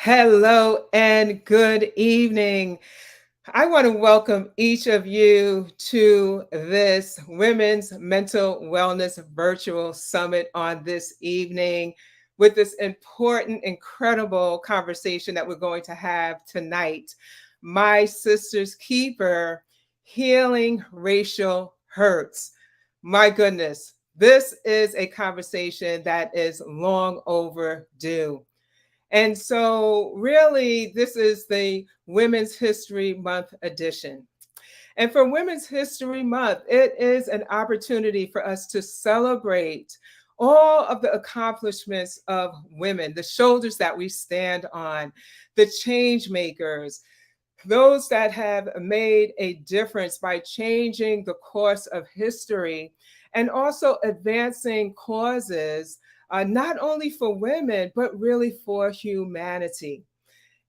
Hello and good evening. I want to welcome each of you to this Women's Mental Wellness Virtual Summit on this evening with this important, incredible conversation that we're going to have tonight. My Sister's Keeper, Healing Racial Hurts. My goodness, this is a conversation that is long overdue. And so, really, this is the Women's History Month edition. And for Women's History Month, it is an opportunity for us to celebrate all of the accomplishments of women, the shoulders that we stand on, the change makers, those that have made a difference by changing the course of history and also advancing causes, not only for women, but really for humanity.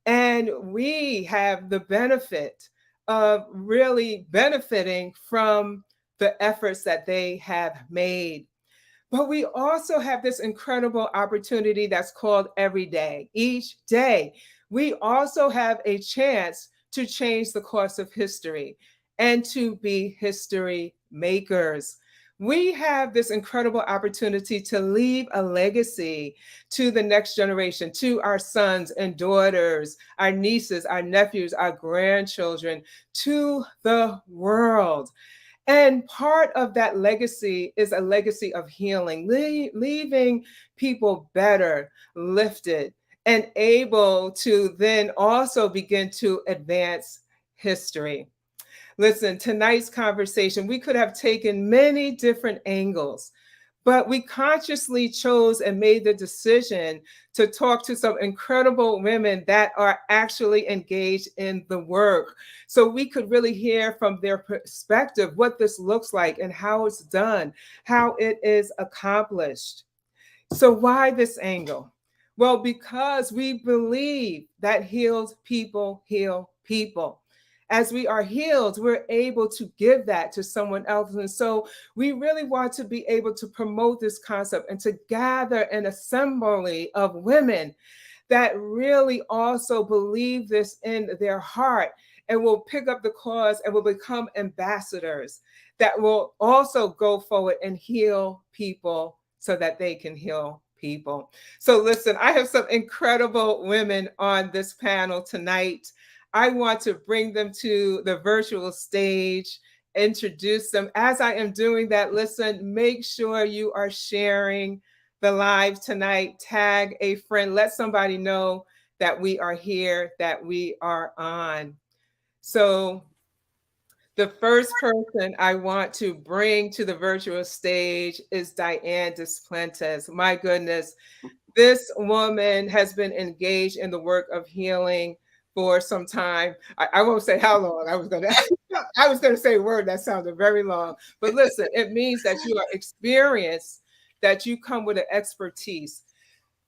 And we have the benefit of really benefiting from the efforts that they have made. But we also have this incredible opportunity that's called every day. Each day, we also have a chance to change the course of history and to be history makers. We have this incredible opportunity to leave a legacy to the next generation, to our sons and daughters, our nieces, our nephews, our grandchildren, to the world. And part of that legacy is a legacy of healing, leaving people better, lifted, and able to then also begin to advance history. Listen, tonight's conversation, we could have taken many different angles, but we consciously chose and made the decision to talk to some incredible women that are actually engaged in the work. So we could really hear from their perspective what this looks like and how it's done, how it is accomplished. So, why this angle? Well, because we believe that healed people heal people. As we are healed, we're able to give that to someone else. And so we really want to be able to promote this concept and to gather an assembly of women that really also believe this in their heart and will pick up the cause and will become ambassadors that will also go forward and heal people so that they can heal people. So, listen, I have some incredible women on this panel tonight. I want to bring them to the virtual stage, introduce them. As I am doing that, listen, make sure you are sharing the live tonight. Tag a friend, let somebody know that we are here, that we are on. So, the first person I want to bring to the virtual stage is Diane Desplantes. My goodness, this woman has been engaged in the work of healing for some time. I won't say how long. I was gonna say a word that sounded very long, but listen, it means that you are experienced, that you come with an expertise.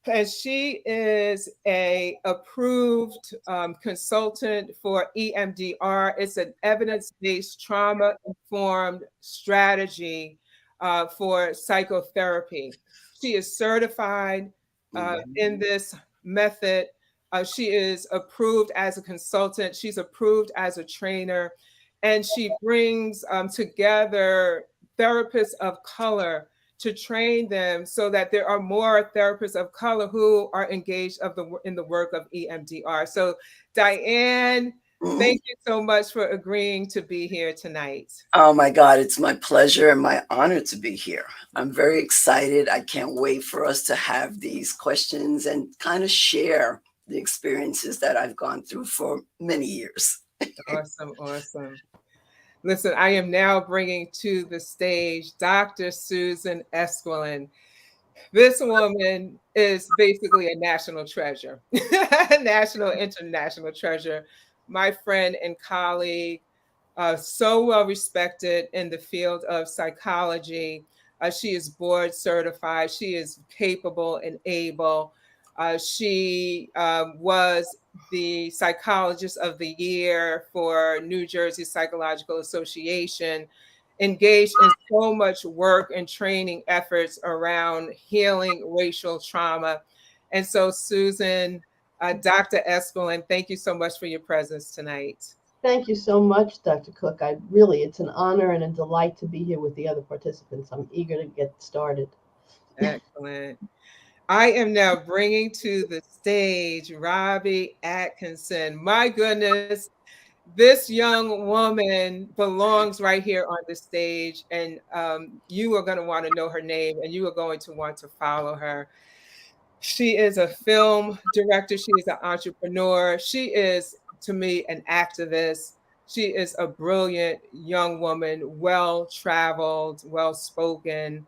And she is a approved consultant for EMDR. It's an evidence-based trauma-informed strategy for psychotherapy. She is certified in this method. She is approved as a consultant. She's approved as a trainer, and she brings together therapists of color to train them so that there are more therapists of color who are engaged in the work of EMDR. So, Diane, thank you so much for agreeing to be here tonight. Oh my God, it's my pleasure and my honor to be here. I'm very excited. I can't wait for us to have these questions and kind of share the experiences that I've gone through for many years. Awesome, awesome. Listen, I am now bringing to the stage Dr. Susan Esquilin. This woman is basically a national treasure, national, international treasure. My friend and colleague, so well respected in the field of psychology. She is board certified. She is capable and able. She was the psychologist of the year for New Jersey Psychological Association, engaged in so much work and training efforts around healing racial trauma. And so, Susan, Dr. Eskelin, thank you so much for your presence tonight. Thank you so much, Dr. Cook. I really, it's an honor and a delight to be here with the other participants. I'm eager to get started. Excellent. I am now bringing to the stage Robbie Atkinson. My goodness, this young woman belongs right here on the stage, and you are going to want to know her name and you are going to want to follow her. She is a film director, she is an entrepreneur, she is, to me, an activist. She is a brilliant young woman, well traveled, well spoken.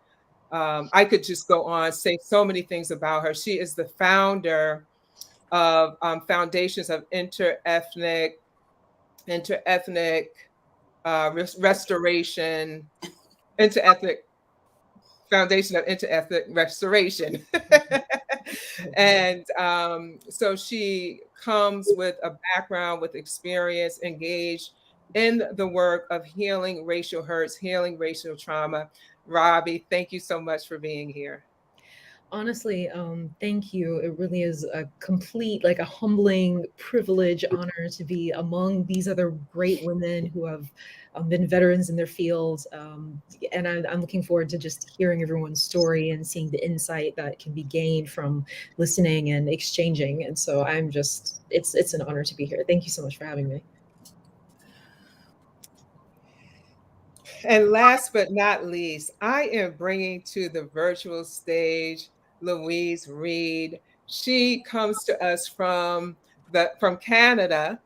I could just go on, say so many things about her. She is the founder of Foundations of interethnic restoration, interethnic Foundation of Interethnic Restoration. And so she comes with a background, with experience, engaged in the work of healing racial hurts, healing racial trauma. Robbie, thank you so much for being here. Honestly, thank you. It really is a complete, like a humbling privilege, honor to be among these other great women who have been veterans in their fields. And I'm looking forward to just hearing everyone's story and seeing the insight that can be gained from listening and exchanging. And so I'm just, it's an honor to be here. Thank you so much for having me. And last but not least, I am bringing to the virtual stage Louise Reed. She comes to us from Canada,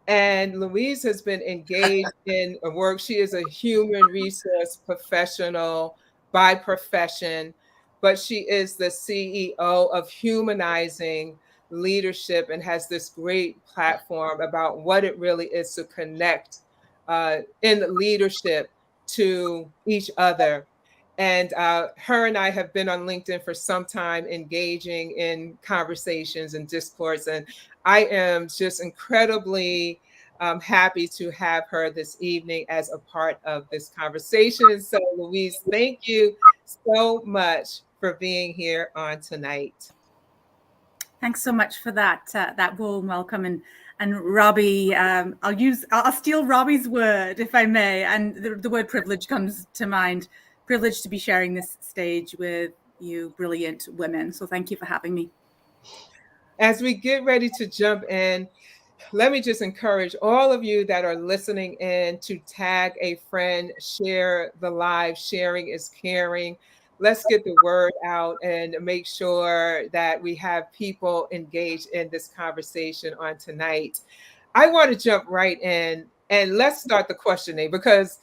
and Louise has been engaged in a work. She is a human resource professional by profession, but she is the CEO of Humanizing Leadership and has this great platform about what it really is to connect in leadership to each other. And her and I have been on LinkedIn for some time, engaging in conversations and discourse. And I am just incredibly happy to have her this evening as a part of this conversation. So, Louise, thank you so much for being here on tonight. Thanks so much for that warm welcome, and Robbie, I'll steal Robbie's word if I may, and the word privilege comes to mind. Privilege to be sharing this stage with you, brilliant women. So thank you for having me. As we get ready to jump in, let me just encourage all of you that are listening in to tag a friend, share the live. Sharing is caring. Let's get the word out and make sure that we have people engaged in this conversation on tonight. I want to jump right in and let's start the questioning because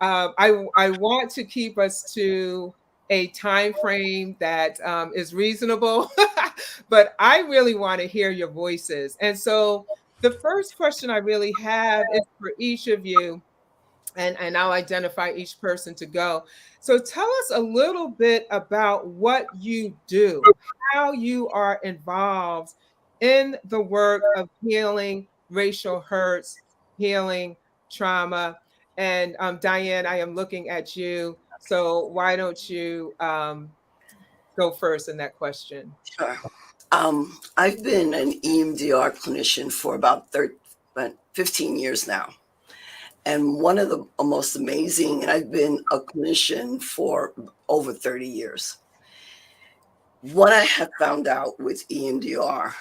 I want to keep us to a time frame that is reasonable, but I really want to hear your voices. And so the first question I really have is for each of you, and I'll identify each person to go. So tell us a little bit about what you do, how you are involved in the work of healing racial hurts, healing trauma. And Diane, I am looking at you. So why don't you go first in that question? Sure. I've been an EMDR clinician for about 15 years now. And one of the most amazing, and I've been a clinician for over 30 years. What I have found out with EMDR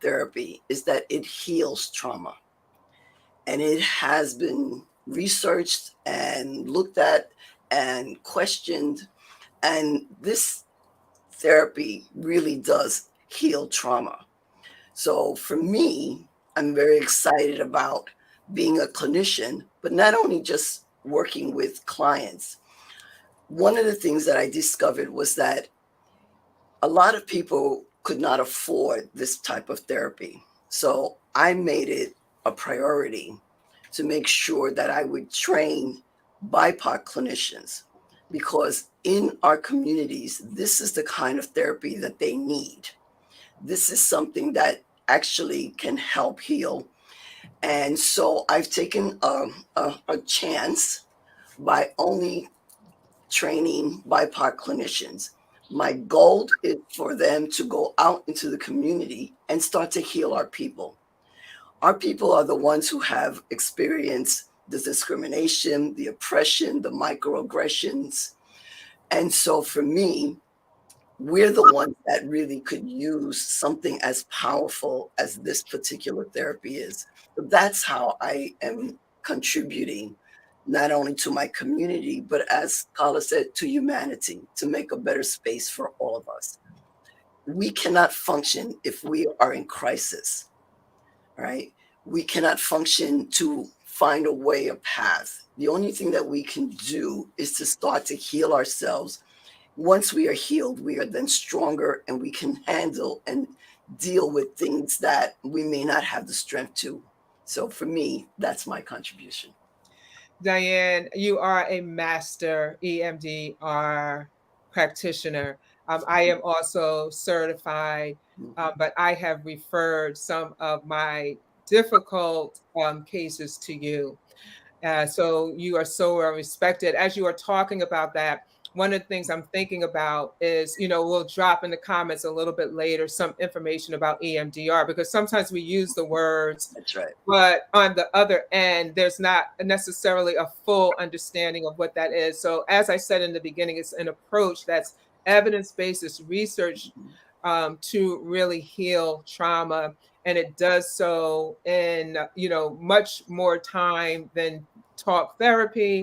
therapy is that it heals trauma. And it has been researched and looked at and questioned. And this therapy really does heal trauma. So for me, I'm very excited about being a clinician, but not only just working with clients. One of the things that I discovered was that a lot of people could not afford this type of therapy. So I made it a priority to make sure that I would train BIPOC clinicians because in our communities, this is the kind of therapy that they need. This is something that actually can help heal. And so I've taken a chance by only training BIPOC clinicians. My goal is for them to go out into the community and start to heal our people. Our people are the ones who have experienced the discrimination, the oppression, the microaggressions. And so for me, we're the ones that really could use something as powerful as this particular therapy is. So that's how I am contributing not only to my community, but as Carla said, to humanity, to make a better space for all of us. We cannot function if we are in crisis, right? We cannot function to find a way, a path. The only thing that we can do is to start to heal ourselves. Once we are healed, we are then stronger and we can handle and deal with things that we may not have the strength to. So for me, that's my contribution. Diane, you are a master EMDR practitioner. I am also certified, but I have referred some of my difficult cases to you. So you are so well respected. As you are talking about that, one of the things I'm thinking about is, we'll drop in the comments a little bit later some information about EMDR, because sometimes we use the words, That's right. but on the other end, there's not necessarily a full understanding of what that is. So as I said in the beginning, it's an approach that's evidence-based, it's research to really heal trauma. And it does so in, much more time than talk therapy,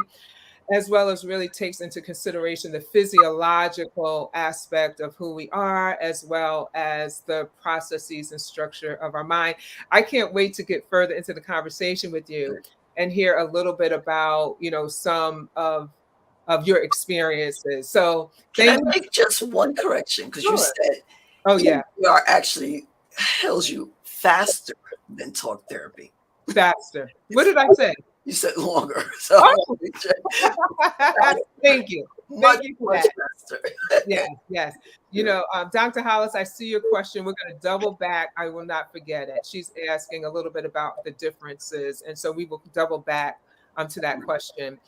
as well as really takes into consideration the physiological aspect of who we are, as well as the processes and structure of our mind. I can't wait to get further into the conversation with you and hear a little bit about, some of your experiences. So Can I thank you. make just one correction? Because you Sure. said Oh, yeah. EMDR actually heals you faster than talk therapy. Faster. What did I say? You said longer. So Oh. Thank you. much, Thank you for much that. faster. Yes, yes. Dr. Hollis, I see your question. We're going to double back. I will not forget it. She's asking a little bit about the differences. And so we will double back to that question.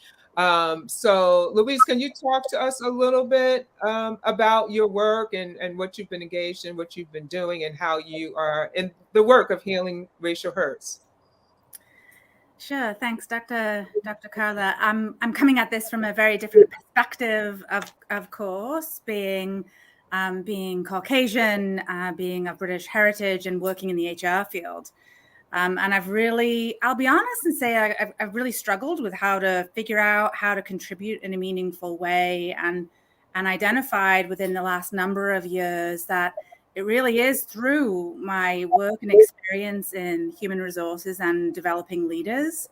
So Louise, can you talk to us a little bit about your work and what you've been engaged in, what you've been doing, and how you are in the work of healing racial hurts? Sure, thanks, Dr. Carla. I'm coming at this from a very different perspective, of course, being Caucasian, being of British heritage, and working in the HR field. And I'll be honest and say I've really struggled with how to figure out how to contribute in a meaningful way, and identified within the last number of years that it really is through my work and experience in human resources and developing leaders.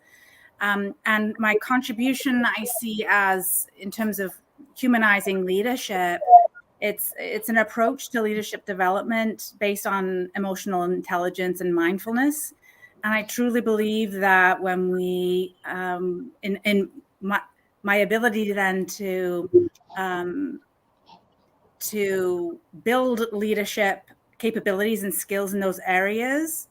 And my contribution I see as, in terms of humanizing leadership, it's an approach to leadership development based on emotional intelligence and mindfulness. And I truly believe that when we, in my ability then to build leadership capabilities and skills in those areas,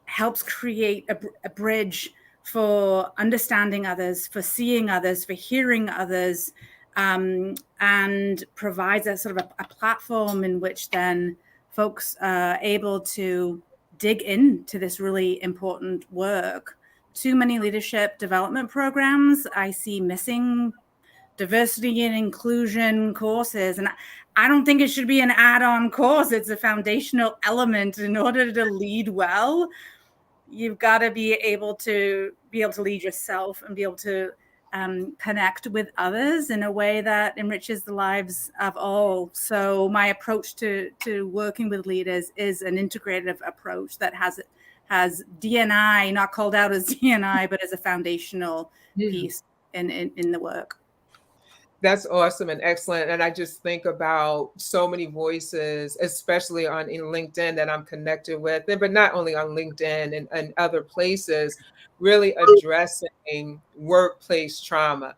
helps create a bridge for understanding others, for seeing others, for hearing others, and provides a sort of a platform in which then folks are able to dig into this really important work. Too many leadership development programs I see missing diversity and inclusion courses, and I don't think it should be an add-on course. It's a foundational element. In order to lead well, you've got to be able to lead yourself and be able to connect with others in a way that enriches the lives of all. So my approach to working with leaders is an integrative approach that has D&I, not called out as D&I, but as a foundational piece in the work. That's awesome and excellent. And I just think about so many voices, especially in LinkedIn, that I'm connected with, but not only on LinkedIn and other places, really addressing workplace trauma.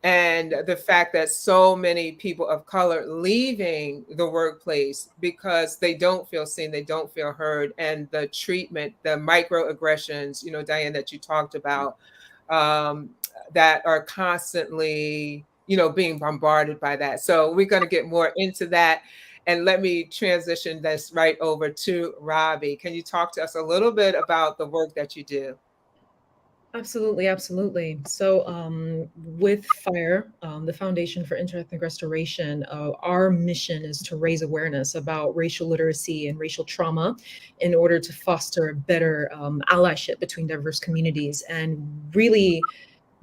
And the fact that so many people of color leaving the workplace because they don't feel seen, they don't feel heard, and the treatment, the microaggressions, Diane, that you talked about, that are constantly being bombarded by that. So we're going to get more into that. And let me transition this right over to Robbie. Can you talk to us a little bit about the work that you do? Absolutely, absolutely. So, with FIRE, the Foundation for Interethnic Restoration, our mission is to raise awareness about racial literacy and racial trauma in order to foster better allyship between diverse communities. And really,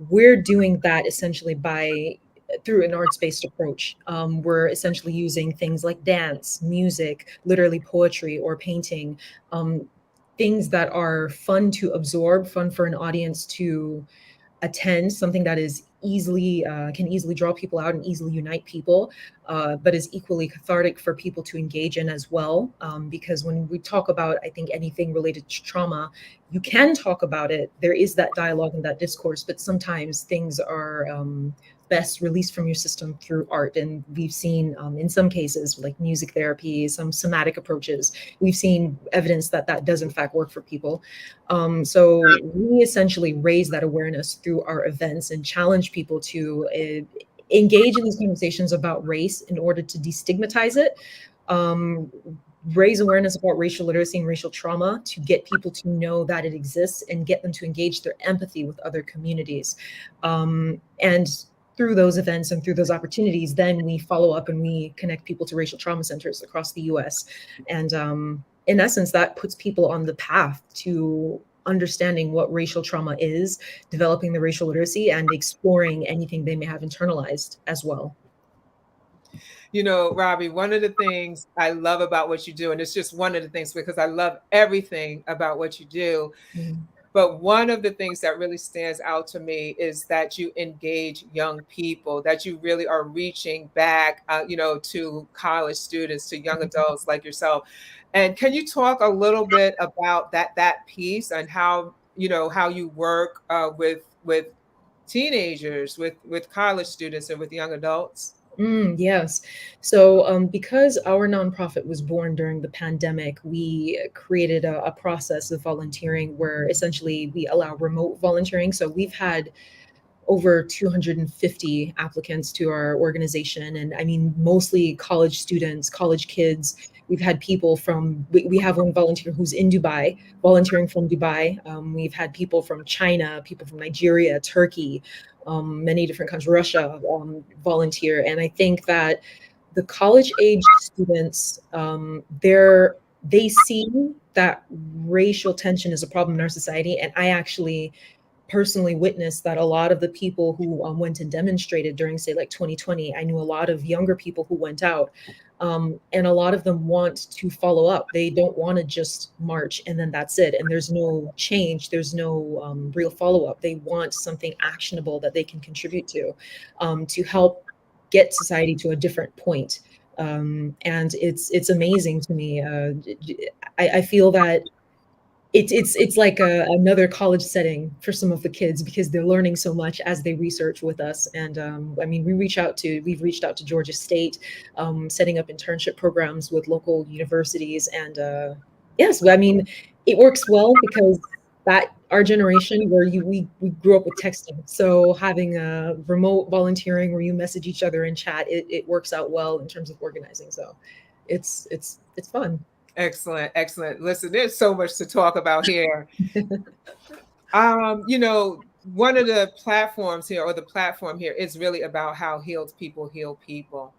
we're doing that essentially by through an arts-based approach. We're essentially using things like dance, music, literally poetry or painting, um, things that are fun to absorb, fun for an audience to attend, something that is easily can easily draw people out and easily unite people, but is equally cathartic for people to engage in as well. Because when we talk about, I think, anything related to trauma, you can talk about it. There is that dialogue and that discourse, but sometimes things are best released from your system through art. And we've seen, in some cases, like music therapy, some somatic approaches, we've seen evidence that that does in fact work for people. So we essentially raise that awareness through our events and challenge people to engage in these conversations about race in order to destigmatize it, um, raise awareness about racial literacy and racial trauma to get people to know that it exists and get them to engage their empathy with other communities. And through those events and through those opportunities, then we follow up and we connect people to racial trauma centers across the US. And in essence, that puts people on the path to understanding what racial trauma is, developing the racial literacy, and exploring anything they may have internalized as well. Robbie, one of the things I love about what you do, and it's just one of the things because I love everything about what you do, Mhm. but one of the things that really stands out to me is that you engage young people, that you really are reaching back, to college students, to young adults like yourself. And can you talk a little bit about that piece and how you work with teenagers, with college students, and with young adults? Yes. So, because our nonprofit was born during the pandemic, we created a process of volunteering where essentially we allow remote volunteering. So, we've had over 250 applicants to our organization. And I mean, mostly college students, college kids. We've had people we have one volunteer who's in Dubai, volunteering from Dubai. We've had people from China, people from Nigeria, Turkey, many different countries, Russia, volunteer. And I think that the college age students, they see that racial tension is a problem in our society. And I actually personally witnessed that a lot of the people who went and demonstrated during, say, like 2020, I knew a lot of younger people who went out, and a lot of them want to follow up. They don't want to just march and then that's it. And there's no change, there's no real follow up. They want something actionable that they can contribute to help get society to a different point. And it's amazing to me. I feel that it's like another college setting for some of the kids because they're learning so much as they research with us. And I mean, we've reached out to Georgia State, setting up internship programs with local universities. And yes, I mean, it works well because that our generation where we grew up with texting. So having a remote volunteering where you message each other in chat, it works out well in terms of organizing. So it's fun. Excellent, excellent. Listen, there's so much to talk about here. One of the platforms here, or the platform here, is really about how healed people heal people.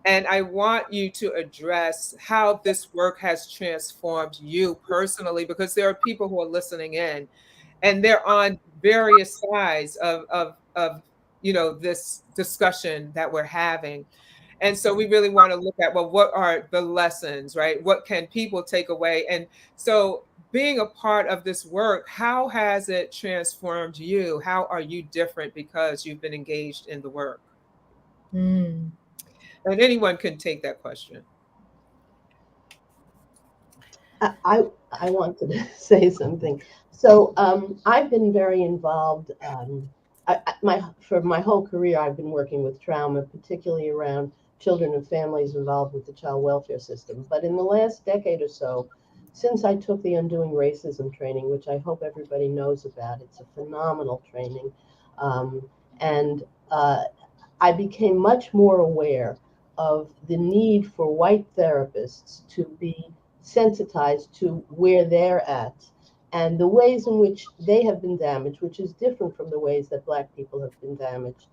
And I want you to address how this work has transformed you personally, because there are people who are listening in and they're on various sides of this discussion that we're having. And so we really want to look at, well, what are the lessons, right? What can people take away? And so being a part of this work, how has it transformed you? How are you different because you've been engaged in the work? Mm. And anyone can take that question. I wanted to say something. So I've been very involved. For my whole career, I've been working with trauma, particularly around children and families involved with the child welfare system. But in the last decade or so, since I took the Undoing Racism training, which I hope everybody knows about, it's a phenomenal training, and I became much more aware of the need for white therapists to be sensitized to where they're at and the ways in which they have been damaged, which is different from the ways that Black people have been damaged,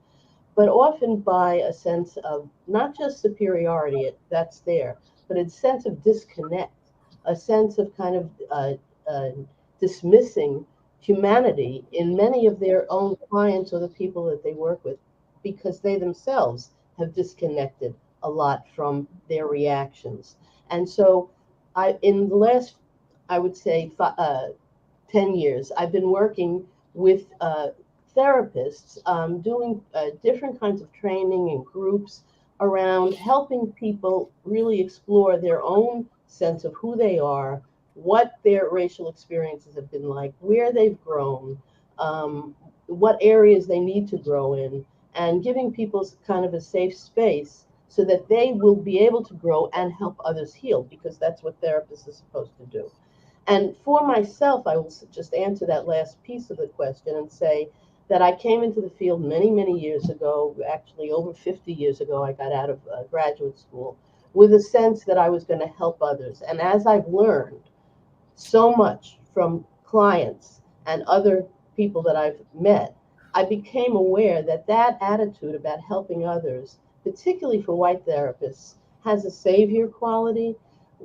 but often by a sense of not just superiority, that's there, but a sense of disconnect, a sense of kind of uh, dismissing humanity in many of their own clients or the people that they work with, because they themselves have disconnected a lot from their reactions. And so, in the last, I would say, 10 years, I've been working with therapists, doing different kinds of training and groups around helping people really explore their own sense of who they are, what their racial experiences have been like, where they've grown, what areas they need to grow in, and giving people kind of a safe space so that they will be able to grow and help others heal, because that's what therapists are supposed to do. And for myself, I will just answer that last piece of the question and say that I came into the field many, many years ago, actually over 50 years ago. I got out of graduate school with a sense that I was going to help others. And as I've learned so much from clients and other people that I've met, I became aware that that attitude about helping others, particularly for white therapists, has a savior quality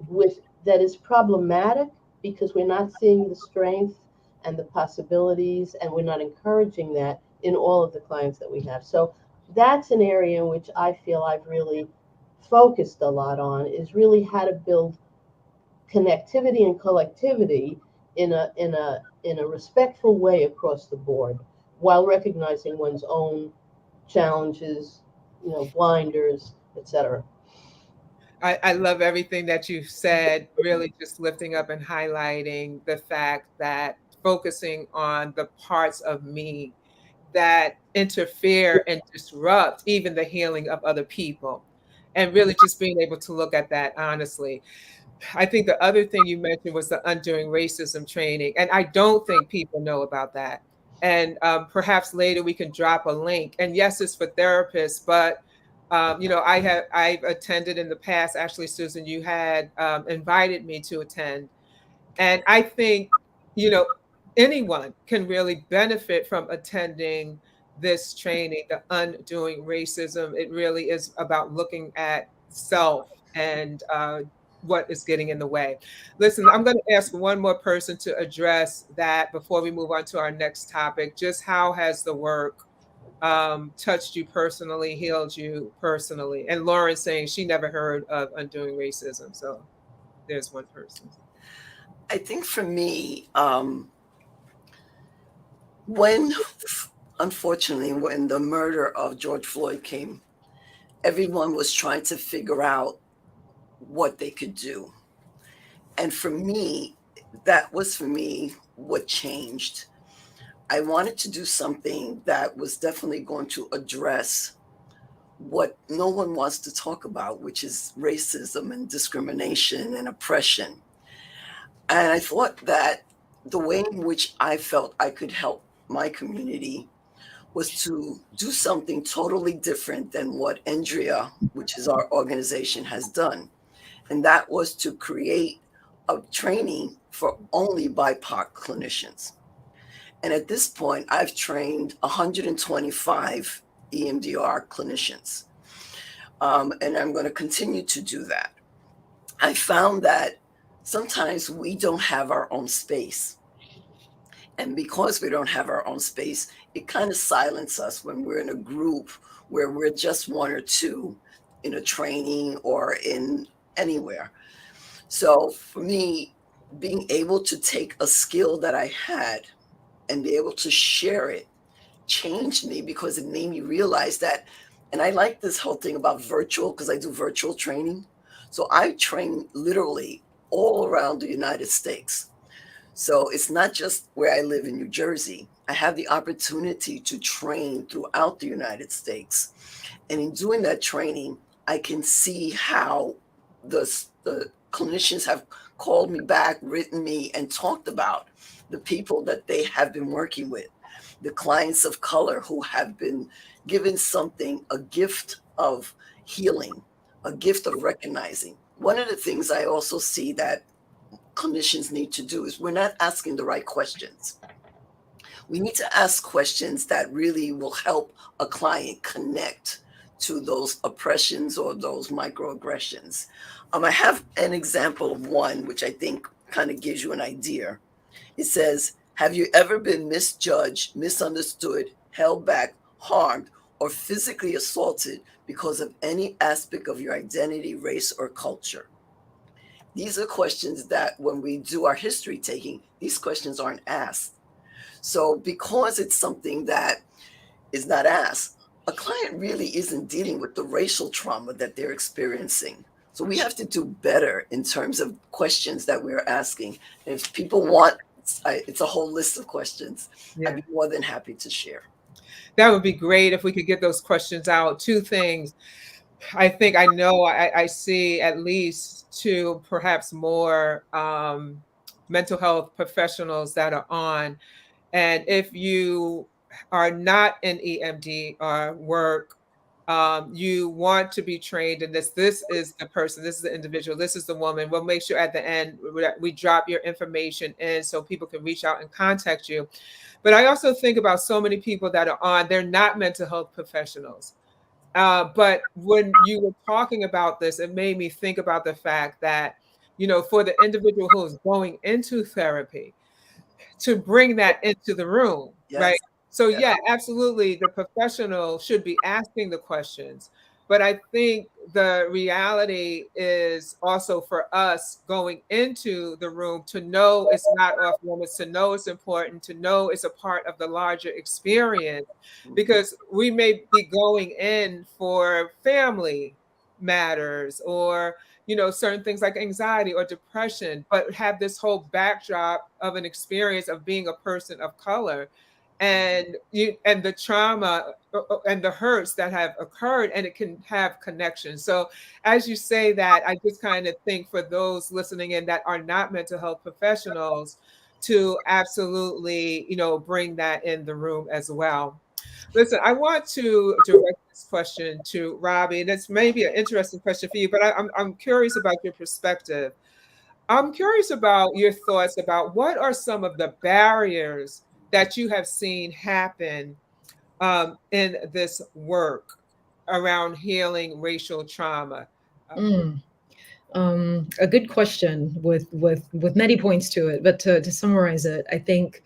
with that is problematic, because we're not seeing the strength and the possibilities, and we're not encouraging that in all of the clients that we have. So that's an area in which I feel I've really focused a lot on, is really how to build connectivity and collectivity in a respectful way across the board, while recognizing one's own challenges, blinders, etc. I love everything that you said, really just lifting up and highlighting the fact that focusing on the parts of me that interfere and disrupt even the healing of other people, and really just being able to look at that honestly. I think the other thing you mentioned was the undoing racism training, and I don't think people know about that. And perhaps later we can drop a link. And yes, it's for therapists, but I've attended in the past. Actually, Susan, you had invited me to attend, and I think, you know, anyone can really benefit from attending this training, the undoing racism. It really is about looking at self and what is getting in the way. Listen, I'm going to ask one more person to address that before we move on to our next topic. Just how has the work touched you personally, healed you personally? And Lauren saying she never heard of undoing racism. So there's one person. I think for me, when, unfortunately, when the murder of George Floyd came, everyone was trying to figure out what they could do. And for me, that was for me what changed. I wanted to do something that was definitely going to address what no one wants to talk about, which is racism and discrimination and oppression. And I thought that the way in which I felt I could help my community was to do something totally different than what Andrea, which is our organization, has done. And that was to create a training for only BIPOC clinicians. And at this point, I've trained 125 EMDR clinicians. And I'm going to continue to do that. I found that sometimes we don't have our own space. And because we don't have our own space, it kind of silences us when we're in a group where we're just one or two in a training or in anywhere. So for me, being able to take a skill that I had and be able to share it changed me, because it made me realize that, and I like this whole thing about virtual, because I do virtual training. So I train literally all around the United States. So it's not just where I live in New Jersey. I have the opportunity to train throughout the United States. And in doing that training, I can see how the clinicians have called me back, written me, and talked about the people that they have been working with, the clients of color who have been given something, a gift of healing, a gift of recognizing. One of the things I also see that clinicians need to do is we're not asking the right questions. We need to ask questions that really will help a client connect to those oppressions or those microaggressions. I have an example of one which I think kind of gives you an idea. It says, have you ever been misjudged, misunderstood, held back, harmed, or physically assaulted because of any aspect of your identity, race, or culture? These are questions that when we do our history taking, these questions aren't asked. So because it's something that is not asked, a client really isn't dealing with the racial trauma that they're experiencing. So we have to do better in terms of questions that we're asking. And if people want, it's a whole list of questions. Yeah. I'd be more than happy to share. That would be great if we could get those questions out. Two things. I think I see at least two, perhaps more mental health professionals that are on. And if you are not in EMD or work, you want to be trained in this. This is the person, this is the individual, this is the woman. We'll make sure at the end we drop your information in so people can reach out and contact you. But I also think about so many people that are on, they're not mental health professionals. But when you were talking about this, it made me think about the fact that, for the individual who is going into therapy, to bring that into the room, right? Yes. So Yes. yeah, absolutely, the professional should be asking the questions. But I think the reality is also for us going into the room to know it's not off limits, to know it's important, to know it's a part of the larger experience, because we may be going in for family matters or certain things like anxiety or depression, but have this whole backdrop of an experience of being a person of color and the trauma and the hurts that have occurred, and it can have connections. So as you say that, I just kind of think for those listening in that are not mental health professionals to absolutely, bring that in the room as well. Listen, I want to direct this question to Robbie, and it's maybe an interesting question for you, but I'm curious about your perspective. I'm curious about your thoughts about what are some of the barriers that you have seen happen in this work around healing racial trauma. Mm. A good question with many points to it, but to summarize it, I think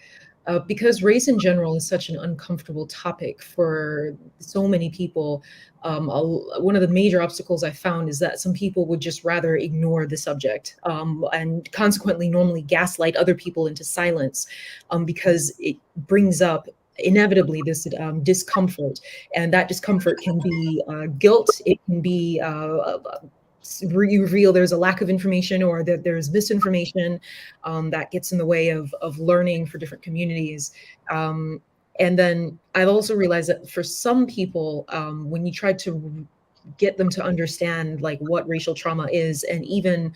because race in general is such an uncomfortable topic for so many people, one of the major obstacles I found is that some people would just rather ignore the subject and consequently normally gaslight other people into silence because it brings up inevitably this discomfort, and that discomfort can be guilt, it can be you reveal there's a lack of information or that there's misinformation that gets in the way of learning for different communities. And then I've also realized that for some people, when you try to get them to understand like what racial trauma is and even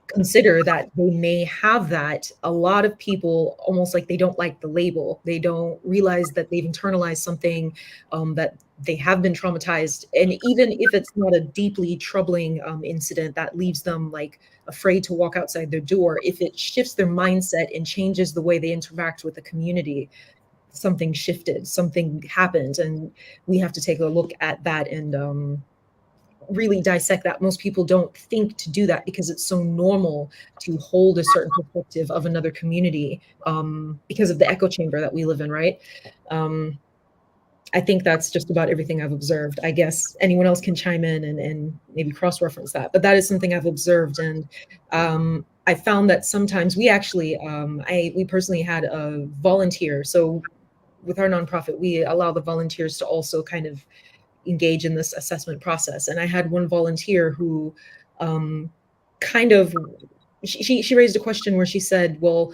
consider that they may have that, a lot of people almost like they don't like the label. They don't realize that they've internalized something, that they have been traumatized. And even if it's not a deeply troubling incident that leaves them like afraid to walk outside their door, if it shifts their mindset and changes the way they interact with the community, something shifted, something happened. And we have to take a look at that and really dissect that. Most people don't think to do that because it's so normal to hold a certain perspective of another community because of the echo chamber that we live in, right? I think that's just about everything I've observed. I guess anyone else can chime in and maybe cross-reference that, but that is something I've observed. And I found that sometimes we actually, we personally had a volunteer. So with our nonprofit, we allow the volunteers to also kind of engage in this assessment process. And I had one volunteer who kind of, she raised a question where she said, well,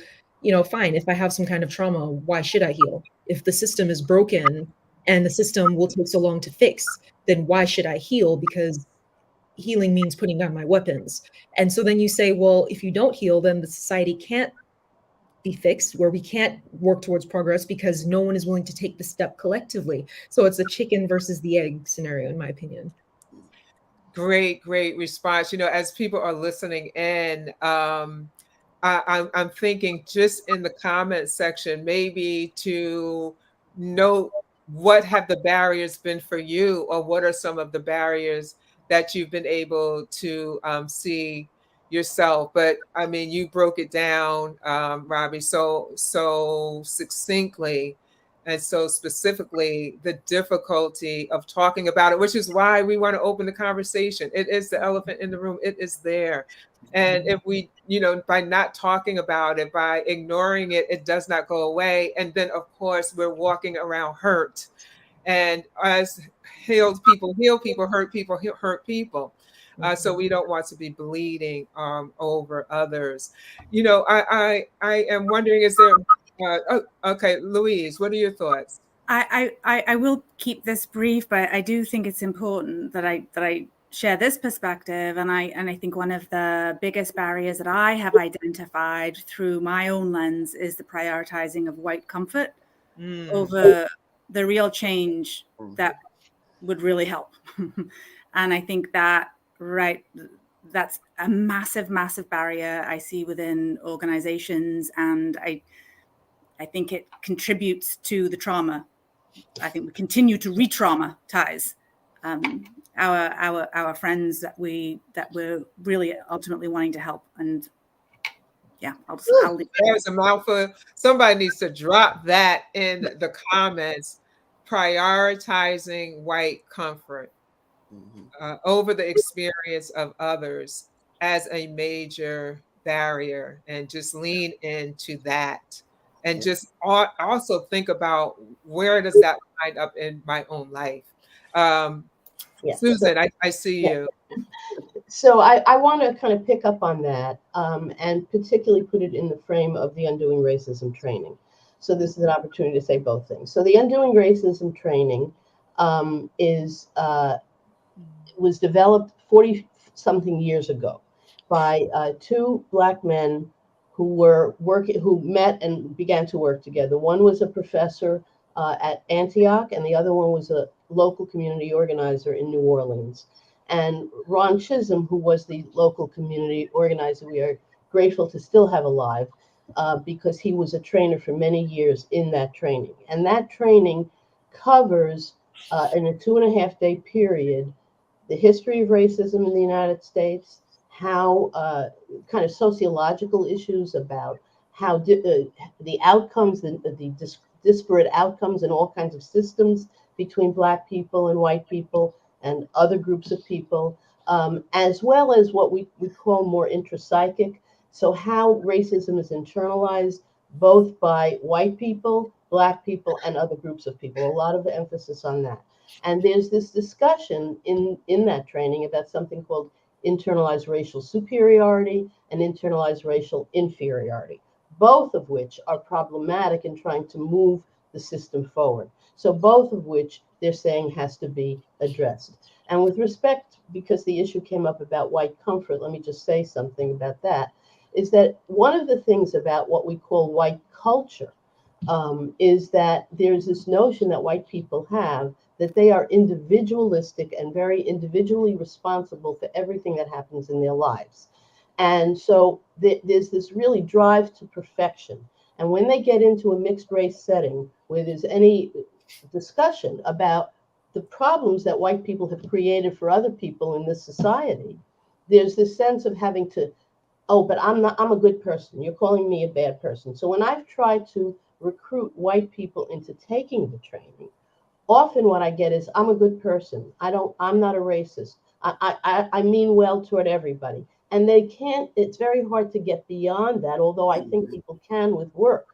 fine, if I have some kind of trauma, why should I heal? If the system is broken and the system will take so long to fix, then why should I heal? Because healing means putting down my weapons. And so then you say, well, if you don't heal, then the society can't be fixed, where we can't work towards progress because no one is willing to take the step collectively. So it's a chicken versus the egg scenario, in my opinion. Great, great response. As people are listening in, I'm thinking just in the comment section, maybe to note what have the barriers been for you, or what are some of the barriers that you've been able to see yourself. But I mean, you broke it down, Robbie, so succinctly and so specifically, the difficulty of talking about it, which is why we want to open the conversation. It is the elephant in the room. It is there. And if we, by not talking about it, by ignoring it, it does not go away. And then, of course, we're walking around hurt. And as healed people heal people, hurt people hurt people. So we don't want to be bleeding over others. I am wondering, is there okay, Louise, what are your thoughts? I will keep this brief, but I do think it's important that I share this perspective. And I think one of the biggest barriers that I have identified through my own lens is the prioritizing of white comfort over the real change that would really help. And I think that, that's a massive, massive barrier I see within organizations. And I think it contributes to the trauma. I think we continue to re-traumatize our friends that we're really ultimately wanting to help. And yeah, I'll leave. There's a mouthful. Somebody needs to drop that in the comments. Prioritizing white comfort over the experience of others as a major barrier, and just lean into that. And just also think about, where does that line up in my own life? Susan, I see you. So I want to kind of pick up on that and particularly put it in the frame of the Undoing Racism training. So this is an opportunity to say both things. So the Undoing Racism training was developed 40-something years ago by two Black men who met and began to work together. One was a professor at Antioch, and the other one was a local community organizer in New Orleans. And Ron Chisholm, who was the local community organizer, we are grateful to still have alive, because he was a trainer for many years in that training. And that training covers, in a 2.5-day period, the history of racism in the United States, how kind of sociological issues about how the outcomes, the disparate outcomes in all kinds of systems between Black people and white people and other groups of people, as well as what we call more intrapsychic. So how racism is internalized both by white people, Black people, and other groups of people. A lot of emphasis on that. And there's this discussion in that training about something called internalized racial superiority and internalized racial inferiority, both of which are problematic in trying to move the system forward. So both of which they're saying has to be addressed. And with respect, because the issue came up about white comfort, let me just say something about that, is that one of the things about what we call white culture is that there's this notion that white people have that they are individualistic and very individually responsible for everything that happens in their lives. And so there's this really drive to perfection. And when they get into a mixed race setting where there's any discussion about the problems that white people have created for other people in this society, there's this sense of having to, oh, but I'm a good person. You're calling me a bad person. So when I've tried to recruit white people into taking the training, often what I get is, I'm a good person. I'm not a racist. I mean well toward everybody. And they can't, it's very hard to get beyond that, although I think people can with work,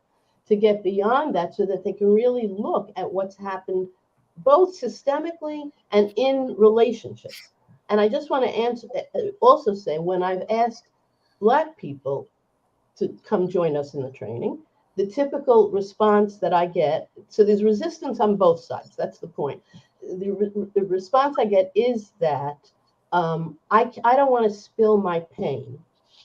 to get beyond that so that they can really look at what's happened both systemically and in relationships. And I just want to also say, when I've asked Black people to come join us in the training, the typical response that I get, so there's resistance on both sides. That's the point. The response I get is that I don't want to spill my pain,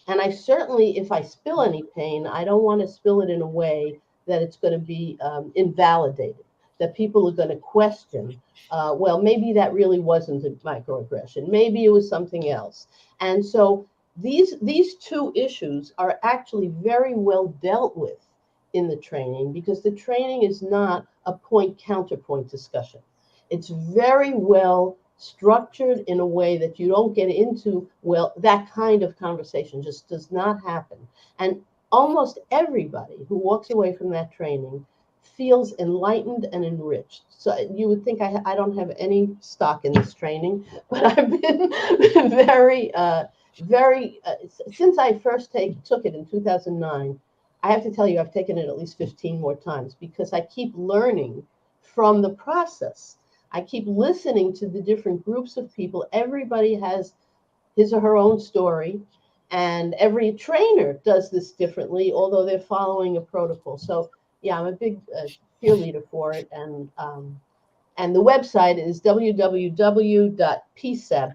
And I certainly, if I spill any pain, I don't want to spill it in a way that it's going to be invalidated, that people are going to question, well, maybe that really wasn't a microaggression. Maybe it was something else. And so these two issues are actually very well dealt with in the training, because the training is not a point counterpoint discussion. It's very well structured in a way that you don't get into, well, that kind of conversation just does not happen. And almost everybody who walks away from that training feels enlightened and enriched. So you would think I don't have any stock in this training, but I've been since I first took it in 2009, I have to tell you, I've taken it at least 15 more times, because I keep learning from the process. I keep listening to the different groups of people. Everybody has his or her own story, and every trainer does this differently, although they're following a protocol. So yeah, I'm a big cheerleader for it. And the website is www.PISAB,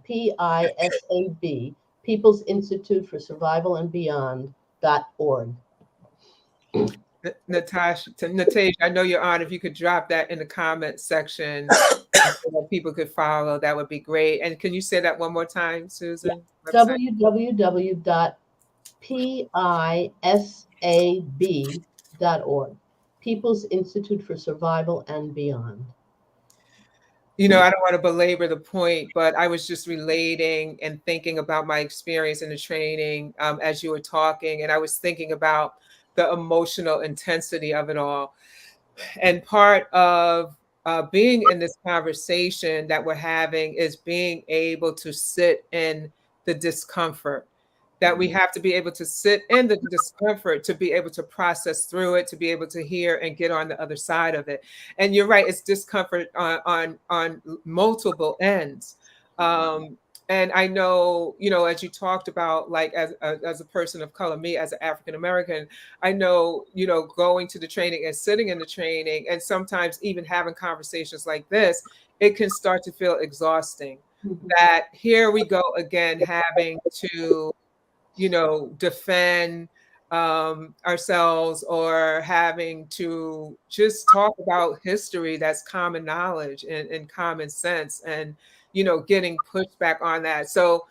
P-I-S-A-B, People's Institute for Survival and Beyond.org. Natasha, I know you're on. If you could drop that in the comment section so that people could follow, that would be great. And can you say that one more time, Susan? Yeah. www.PISAB.org, People's Institute for Survival and Beyond. I don't want to belabor the point, but I was just relating and thinking about my experience in the training as you were talking, and I was thinking about the emotional intensity of it all. And part of being in this conversation that we're having is being able to sit in the discomfort, that we have to be able to sit in the discomfort to be able to process through it, to be able to hear and get on the other side of it. And you're right, it's discomfort on multiple ends. And I know, as you talked about, like as a person of color, me as an African American, I know, going to the training and sitting in the training and sometimes even having conversations like this, it can start to feel exhausting. Mm-hmm. That here we go again, having to, defend ourselves, or having to just talk about history that's common knowledge and common sense, and getting pushback on that. So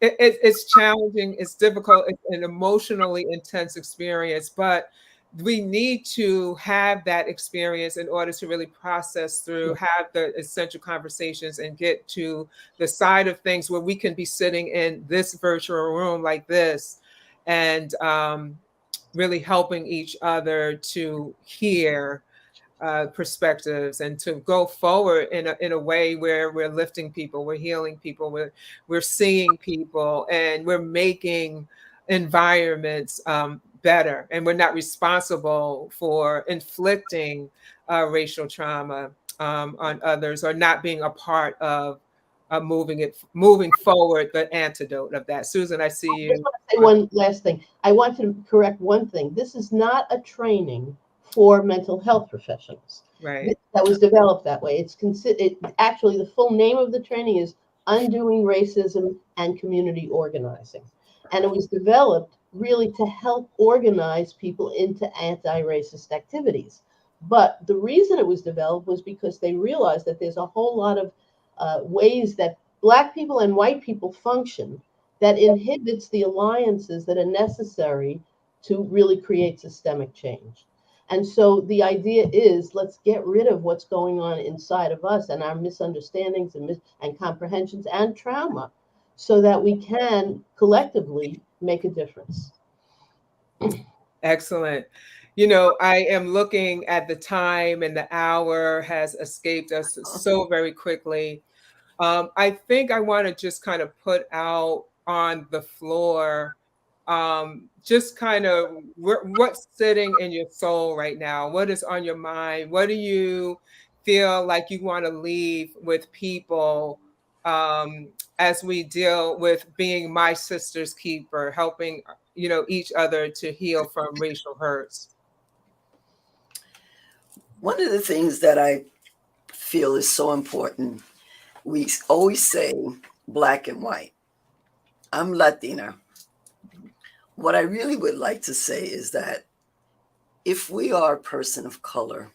it's challenging, it's difficult, it's an emotionally intense experience, but we need to have that experience in order to really process through, have the essential conversations, and get to the side of things where we can be sitting in this virtual room like this, and really helping each other to hear perspectives, and to go forward in a way where we're lifting people, we're healing people, we're seeing people, and we're making environments better, and we're not responsible for inflicting racial trauma on others, or not being a part of moving forward the antidote of that. Susan, I see you. I just want to say one last thing. I want to correct one thing. This is not a training for mental health professionals. Right. That was developed that way. Actually, the full name of the training is Undoing Racism and Community Organizing. And it was developed really to help organize people into anti-racist activities. But the reason it was developed was because they realized that there's a whole lot of ways that Black people and white people function that inhibits the alliances that are necessary to really create systemic change. And so the idea is, let's get rid of what's going on inside of us and our misunderstandings and comprehensions and trauma, so that we can collectively make a difference. Excellent. I am looking at the time, and the hour has escaped us so very quickly. I think I want to just kind of put out on the floor, just kind of what's sitting in your soul right now. What is on your mind? What do you feel like you want to leave with people as we deal with being my sister's keeper, helping each other to heal from racial hurts? One of the things that I feel is so important, we always say black and white. I'm Latina. What I really would like to say is that if we are a person of color,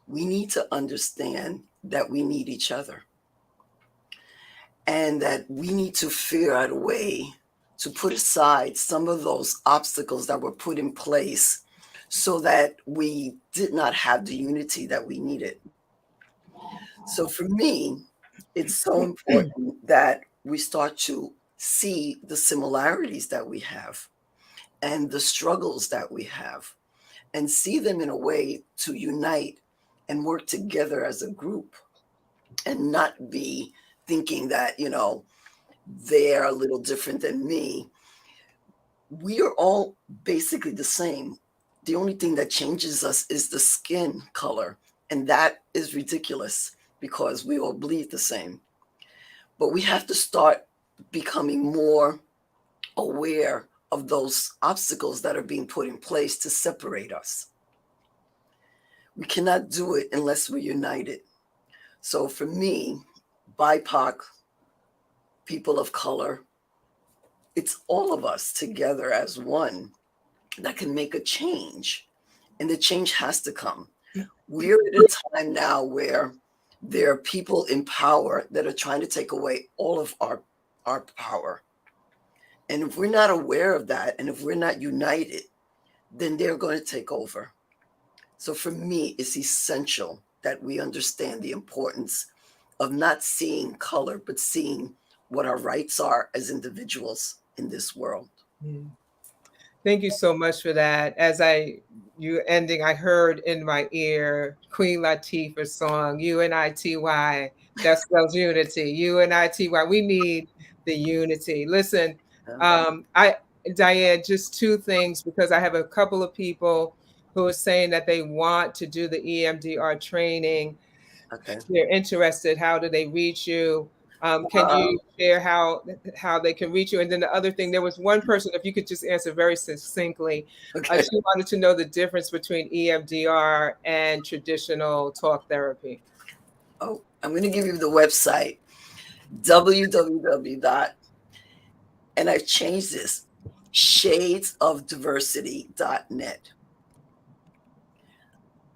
we need to understand that we need each other and that we need to figure out a way to put aside some of those obstacles that were put in place so that we did not have the unity that we needed. So for me, it's so important that we start to see the similarities that we have and the struggles that we have and see them in a way to unite and work together as a group and not be thinking that, they're a little different than me. We are all basically the same. The only thing that changes us is the skin color. And that is ridiculous because we all bleed the same. But we have to start becoming more aware of those obstacles that are being put in place to separate us. We cannot do it unless we're united. So for me, BIPOC, people of color, it's all of us together as one that can make a change. And the change has to come. We're at a time now where there are people in power that are trying to take away all of our power. And if we're not aware of that, and if we're not united, then they're going to take over. So for me, it's essential that we understand the importance of not seeing color, but seeing what our rights are as individuals in this world. Thank you so much for that. As you ending, I heard in my ear Queen Latifah's song, UNITY. That spells unity. UNITY. We need the unity. Listen, Diane, just two things, because I have a couple of people who are saying that they want to do the EMDR training. Okay. They're interested. How do they reach you? Can you share how they can reach you? And then the other thing, there was one person, if you could just answer very succinctly, Okay. she wanted to know the difference between EMDR and traditional talk therapy. Oh, I'm going to give you the website, www. And I've changed this, shadesofdiversity.net.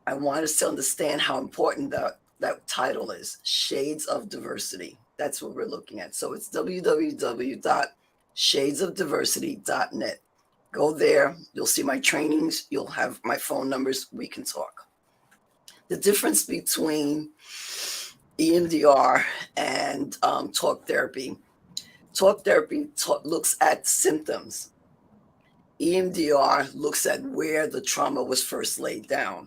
I want us to understand how important that title is, Shades of Diversity. That's what we're looking at. So it's www.shadesofdiversity.net. Go there. You'll see my trainings. You'll have my phone numbers. We can talk. The difference between EMDR and talk therapy. Talk therapy looks at symptoms. EMDR looks at where the trauma was first laid down.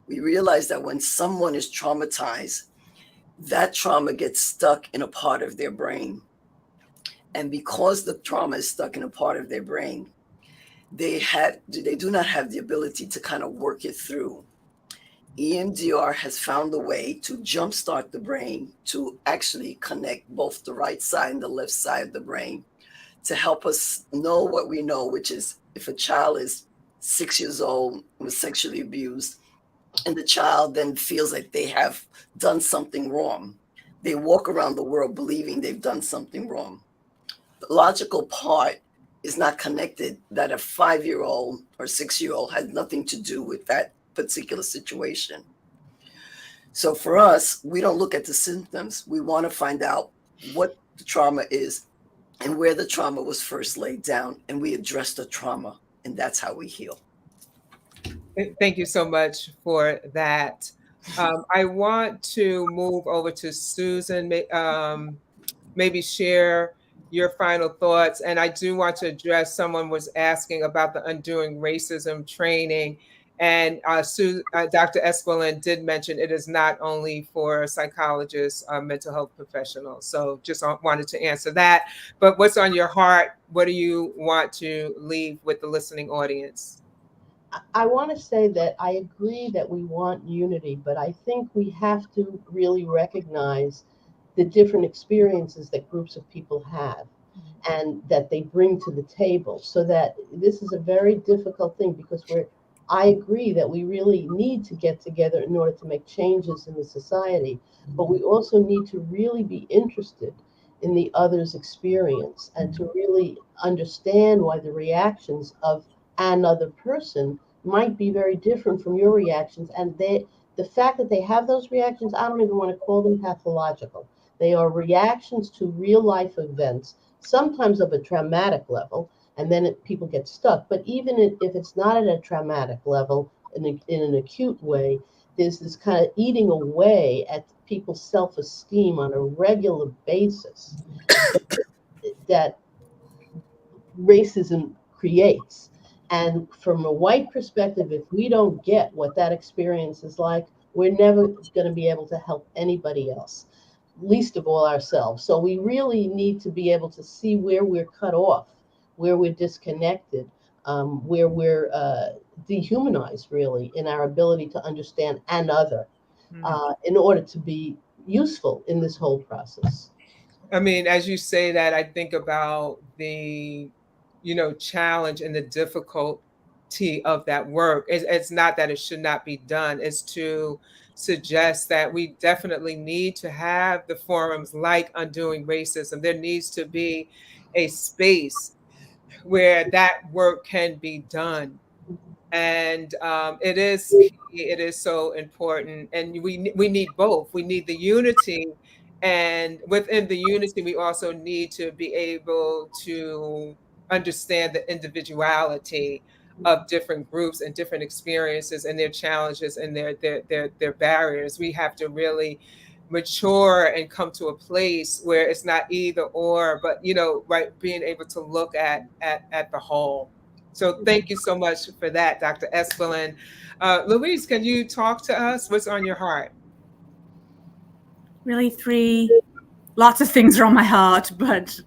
We realize that when someone is traumatized, that trauma gets stuck in a part of their brain. And because the trauma is stuck in a part of their brain, they do not have the ability to kind of work it through. EMDR has found a way to jumpstart the brain to actually connect both the right side and the left side of the brain to help us know what we know, which is if a child is 6 years old and was sexually abused, and the child then feels like they have done something wrong, they walk around the world believing they've done something wrong. The logical part is not connected, that a 5-year-old or 6-year-old had nothing to do with that particular situation. So for us, we don't look at the symptoms. We want to find out what the trauma is and where the trauma was first laid down, and we address the trauma, and that's how we heal. Thank you so much for that. I want to move over to Susan, maybe share your final thoughts. And I do want to address, someone was asking about the Undoing Racism training. And Dr. Espelin did mention it is not only for psychologists, mental health professionals. So just wanted to answer that. But what's on your heart? What do you want to leave with the listening audience? I want to say that I agree that we want unity, but I think we have to really recognize the different experiences that groups of people have and that they bring to the table. So that this is a very difficult thing, because I agree that we really need to get together in order to make changes in the society, but we also need to really be interested in the other's experience and to really understand why the reactions of another person might be very different from your reactions. And the fact that they have those reactions, I don't even want to call them pathological. They are reactions to real life events, sometimes of a traumatic level, and then people get stuck. But even if it's not at a traumatic level, in an acute way, there's this kind of eating away at people's self-esteem on a regular basis that racism creates. And from a white perspective, if we don't get what that experience is like, we're never going to be able to help anybody else, least of all ourselves. So we really need to be able to see where we're cut off, where we're disconnected, where we're dehumanized, really, in our ability to understand another, in order to be useful in this whole process. I mean, as you say that, I think about the, challenge and the difficulty of that work. It's not that it should not be done. It's to suggest that we definitely need to have the forums like Undoing Racism. There needs to be a space where that work can be done. And it is key, it is so important, and we need both. We need the unity, and within the unity we also need to be able to understand the individuality of different groups and different experiences and their challenges and their barriers. We have to really mature and come to a place where it's not either or, but right, being able to look at the whole. So thank you so much for that, Dr. Espelin. Louise, can you talk to us? What's on your heart? Really, lots of things are on my heart, but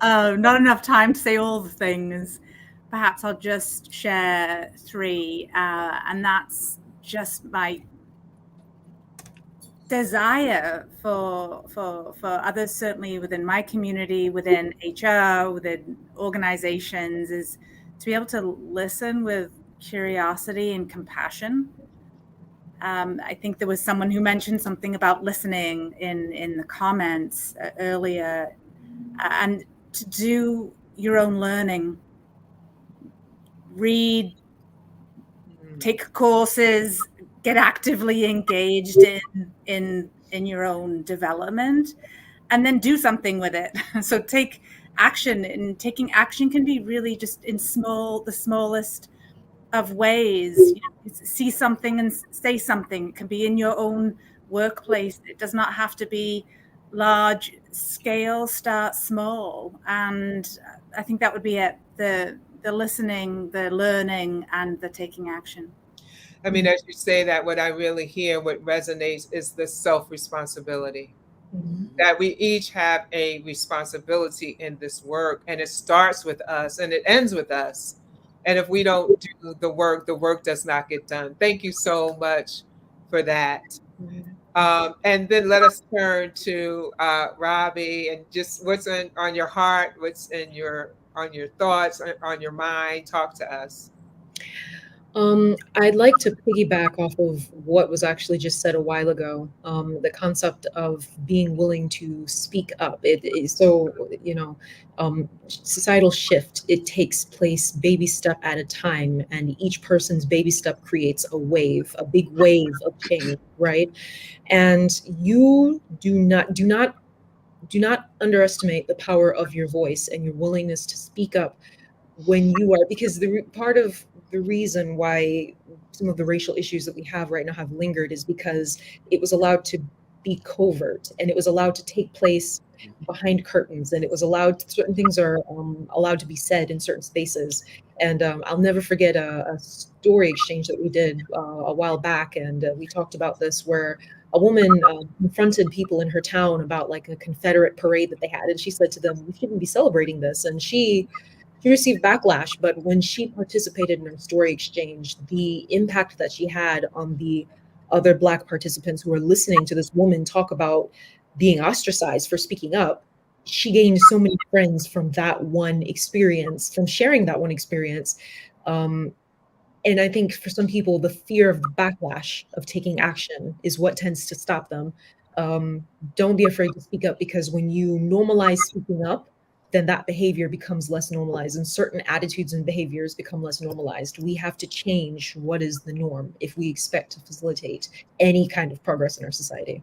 not enough time to say all the things. Perhaps I'll just share three, and that's just my desire for others, certainly within my community, within HR, within organizations, is to be able to listen with curiosity and compassion. I think there was someone who mentioned something about listening in the comments earlier, and to do your own learning, read, take courses, get actively engaged in your own development, and then do something with it. So take action, and taking action can be really just in the smallest of ways. See something and say something. It can be in your own workplace. It does not have to be large scale. Start small, and I think that would be it. The listening, the learning, and the taking action. I mean, as you say that, what I really hear, what resonates is the self-responsibility. That we each have a responsibility in this work, and it starts with us and it ends with us. And if we don't do the work does not get done. Thank you so much for that. And then let us turn to Robbie, and just what's on your heart, what's on your thoughts, on your mind. Talk to us. I'd like to piggyback off of what was actually just said a while ago. The concept of being willing to speak up. It is so, societal shift. It takes place baby step at a time, and each person's baby step creates a big wave of change, right? And you do not underestimate the power of your voice and your willingness to speak up when you are, because part of the reason why some of the racial issues that we have right now have lingered is because it was allowed to be covert, and it was allowed to take place behind curtains, and it was certain things are allowed to be said in certain spaces. And I'll never forget a story exchange that we did a while back, and we talked about this, where a woman confronted people in her town about like a Confederate parade that they had, and she said to them, "We shouldn't be celebrating this." And she received backlash, but when she participated in her story exchange, the impact that she had on the other Black participants who were listening to this woman talk about being ostracized for speaking up, she gained so many friends from that one experience, from sharing that one experience. And I think for some people, the fear of the backlash of taking action is what tends to stop them. Don't be afraid to speak up, because when you normalize speaking up, then that behavior becomes less normalized and certain attitudes and behaviors become less normalized. We have to change what is the norm if we expect to facilitate any kind of progress in our society.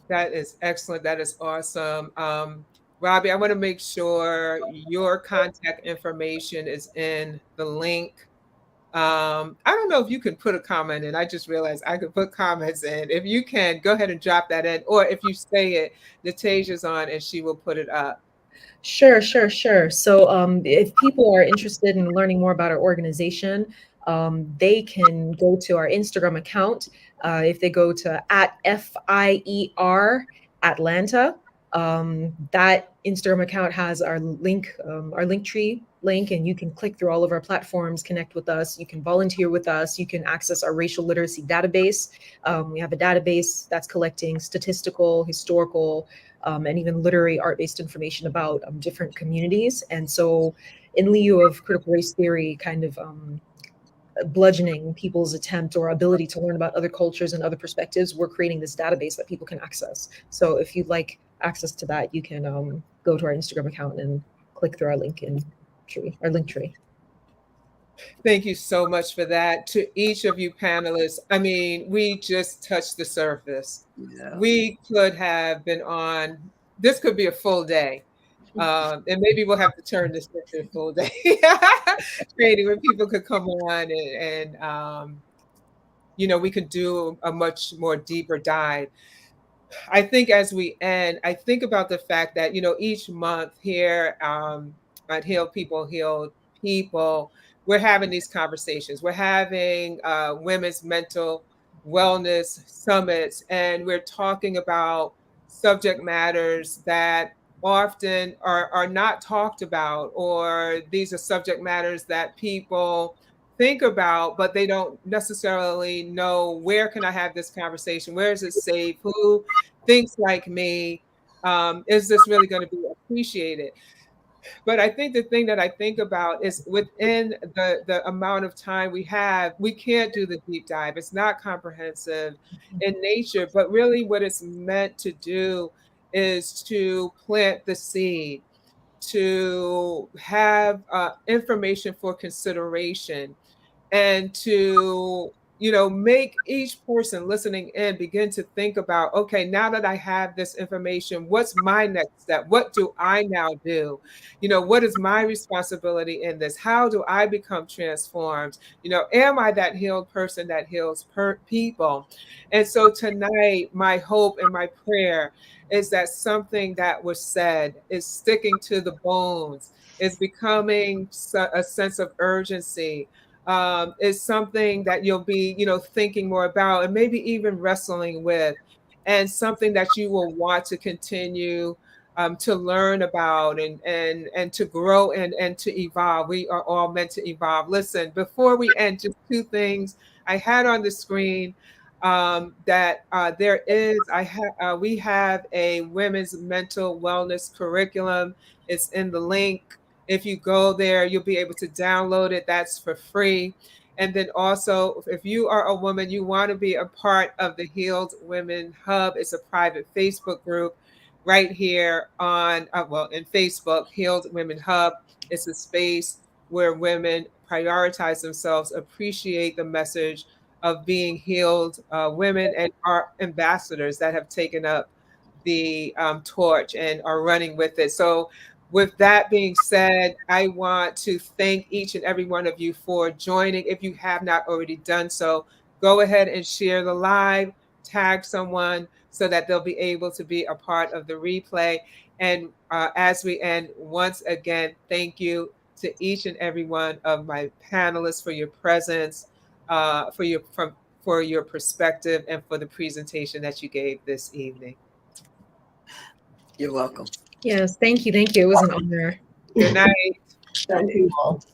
That is excellent. That is awesome. Robbie, I want to make sure your contact information is in the link. I don't know if you can put a comment in. I just realized I could put comments in. If you can, go ahead and drop that in. Or if you say it, Natasia's on and she will put it up. Sure. So if people are interested in learning more about our organization, they can go to our Instagram account. If they go to @FIER Atlanta, that Instagram account has our link tree link, and you can click through all of our platforms, connect with us. You can volunteer with us. You can access our racial literacy database. We have a database that's collecting statistical, historical, and even literary art-based information about different communities. And so in lieu of critical race theory kind of bludgeoning people's attempt or ability to learn about other cultures and other perspectives, we're creating this database that people can access. So if you'd like access to that, you can go to our Instagram account and click through our link tree. Thank you so much for that. To each of you panelists, I mean, we just touched the surface. Yeah. We could have been on, this could be a full day. And maybe we'll have to turn this into a full day training where people could come on and we could do a much more deeper dive. I think as we end, I think about the fact that, each month here at Heal People, Heal People, we're having these conversations. We're having women's mental wellness summits, and we're talking about subject matters that often are not talked about, or these are subject matters that people think about, but they don't necessarily know, where can I have this conversation? Where is it safe? Who thinks like me? Is this really going to be appreciated? But I think the thing that I think about is, within the amount of time we have, we can't do the deep dive. It's not comprehensive in nature, but really what it's meant to do is to plant the seed, to have information for consideration, and to make each person listening in begin to think about, okay, now that I have this information, what's my next step? What do I now do? What is my responsibility in this? How do I become transformed? Am I that healed person that heals people? And so tonight, my hope and my prayer is that something that was said is sticking to the bones, is becoming a sense of urgency, is something that you'll be, thinking more about, and maybe even wrestling with, and something that you will want to continue to learn about, and to grow and to evolve. We are all meant to evolve. Listen, before we end, just two things I had on the screen. That we have a women's mental wellness curriculum. It's in the link. If you go there, you'll be able to download it. That's for free. And then also, if you are a woman, you want to be a part of the Healed Women Hub. It's a private Facebook group right here in Facebook, Healed Women Hub. It's a space where women prioritize themselves, appreciate the message of being healed women, and are ambassadors that have taken up the torch and are running with it. So with that being said, I want to thank each and every one of you for joining. If you have not already done so, go ahead and share the live, tag someone so that they'll be able to be a part of the replay. And as we end, once again, thank you to each and every one of my panelists for your presence, for your perspective, and for the presentation that you gave this evening. You're welcome. Yes, thank you. It was an honor. Good night. Thank you all.